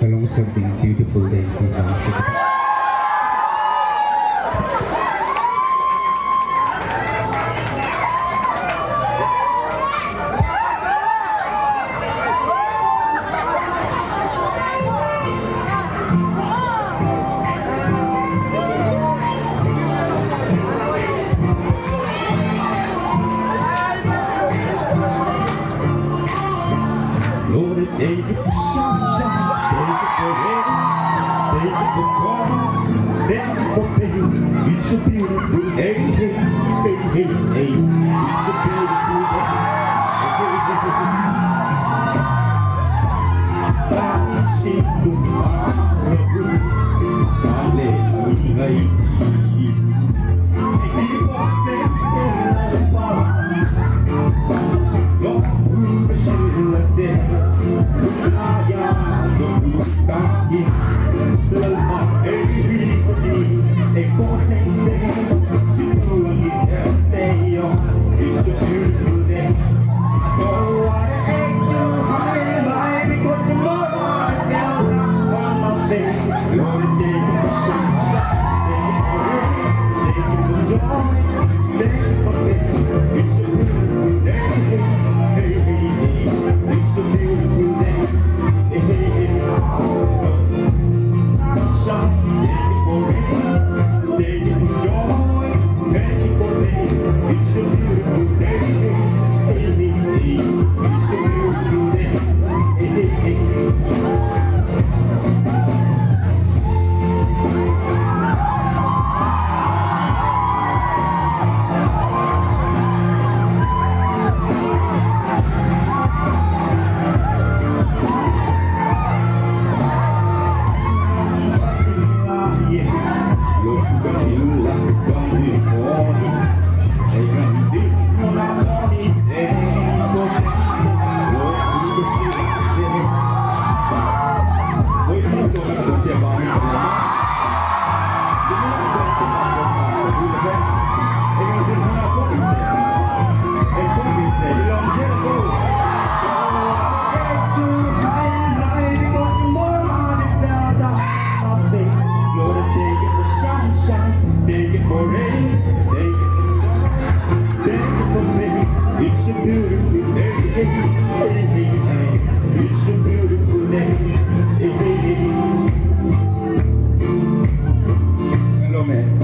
Hello, something beautiful day in Mexico. Lord, a day for sunshine, day for rain, day for joy, day for pain. It's a beautiful day, hey, hey, hey, hey. It's a beautiful day, hey, hey, hey. Hello, man.